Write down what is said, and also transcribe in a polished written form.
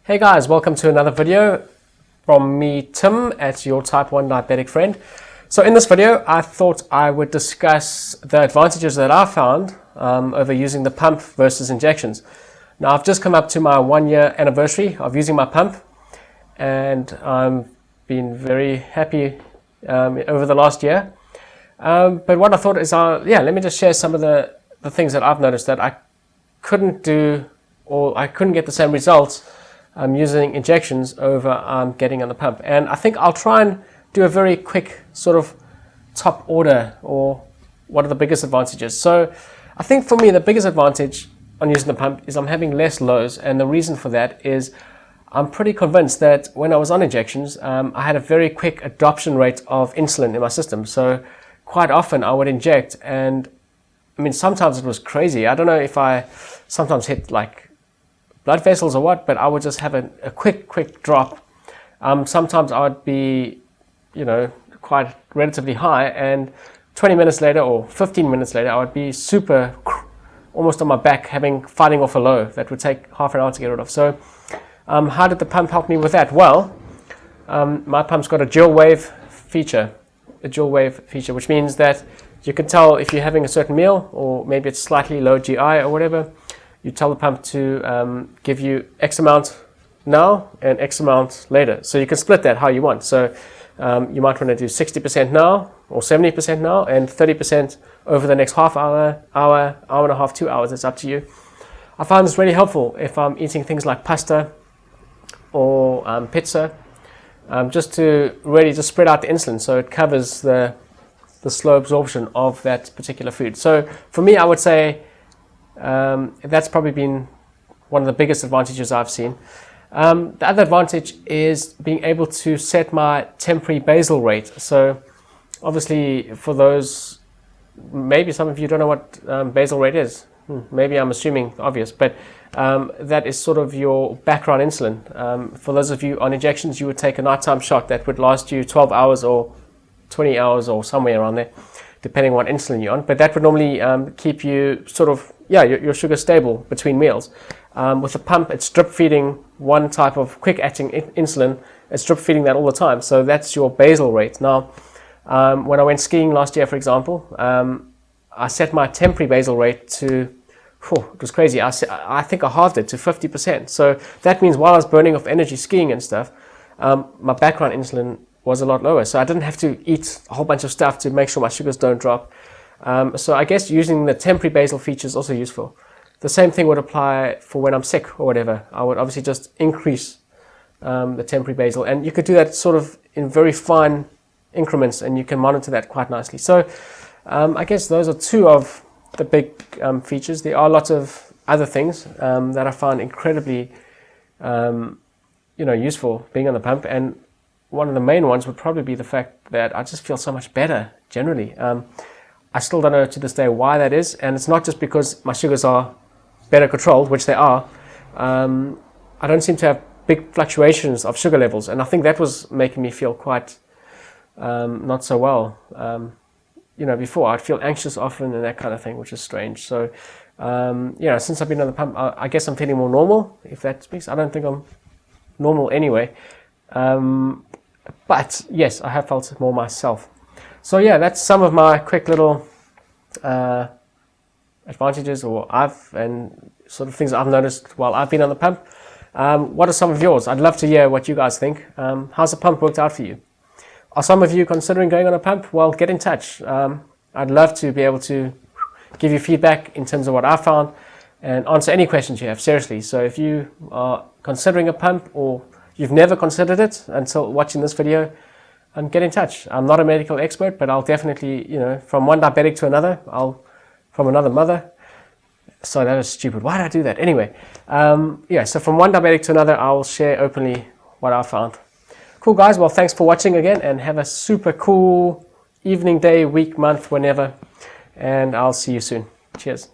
Hey guys, welcome to another video from me, Tim, at your type 1 diabetic friend. So in this video, I thought I would discuss the advantages that I found over using the pump versus injections. Now I've just come up to my 1-year anniversary of using my pump, and I've been very happy over the last year. But what I thought is, let me just share some of the things that I've noticed that I couldn't do, or I couldn't get the same results using injections over getting on the pump. And I think I'll try and do a very quick sort of top order, or what are the biggest advantages. So I think for me the biggest advantage on using the pump is I'm having less lows, and the reason for that is I'm pretty convinced that when I was on injections, I had a very quick adoption rate of insulin in my system. So quite often I would inject, and I mean sometimes it was crazy. I don't know if I sometimes hit like blood vessels or what, but I would just have a quick drop. Sometimes I would be, quite relatively high, and 20 minutes later or 15 minutes later, I would be super, almost on my back, fighting off a low that would take half an hour to get rid of. So how did the pump help me with that? Well, my pump's got a dual wave feature, which means that you can tell if you're having a certain meal, or maybe it's slightly low GI or whatever. You tell the pump to give you X amount now and X amount later. So you can split that how you want. So you might want to do 60% now, or 70% now, and 30% over the next half hour, hour and a half, 2 hours. It's up to you. I find this really helpful if I'm eating things like pasta or pizza, just to really just spread out the insulin so it covers the slow absorption of that particular food. So for me, I would say that's probably been one of the biggest advantages I've seen. The other advantage is being able to set my temporary basal rate. So obviously for those, maybe some of you don't know what basal rate is. Maybe I'm assuming obvious, but that is sort of your background insulin. For those of you on injections, you would take a nighttime shot that would last you 12 hours or 20 hours or somewhere around there, depending on what insulin you're on. But that would normally keep you sort of, your sugar stable between meals. With a pump, it's drip feeding one type of quick acting insulin. It's drip feeding that all the time. So that's your basal rate. Now, when I went skiing last year, for example, I set my temporary basal rate to, it was crazy. I think I halved it to 50%. So that means while I was burning off energy skiing and stuff, my background insulin was a lot lower. So I didn't have to eat a whole bunch of stuff to make sure my sugars don't drop. So I guess using the temporary basal feature is also useful. The same thing would apply for when I'm sick or whatever. I would obviously just increase the temporary basal, and you could do that sort of in very fine increments, and you can monitor that quite nicely. So I guess those are two of the big features. There are lots of other things that I find incredibly useful being on the pump, and one of the main ones would probably be the fact that I just feel so much better generally. I still don't know to this day why that is, and it's not just because my sugars are better controlled, which they are. I don't seem to have big fluctuations of sugar levels, and I think that was making me feel quite not so well. Before I'd feel anxious often and that kind of thing, which is strange. So since I've been on the pump, I guess I'm feeling more normal, if that speaks. I don't think I'm normal anyway, but yes, I have felt it more myself. So that's some of my quick little advantages, and sort of things I've noticed while I've been on the pump. What are some of yours? I'd love to hear what you guys think. How's the pump worked out for you? Are some of you considering going on a pump? Well, get in touch. I'd love to be able to give you feedback in terms of what I found and answer any questions you have, seriously. So if you are considering a pump, or you've never considered it until watching this video, get in touch. I'm not a medical expert, but I'll definitely, from one diabetic to another, from another mother. Sorry, that was stupid. Why did I do that? Anyway, so from one diabetic to another, I'll share openly what I found. Cool, guys. Well, thanks for watching again, and have a super cool evening, day, week, month, whenever. And I'll see you soon. Cheers.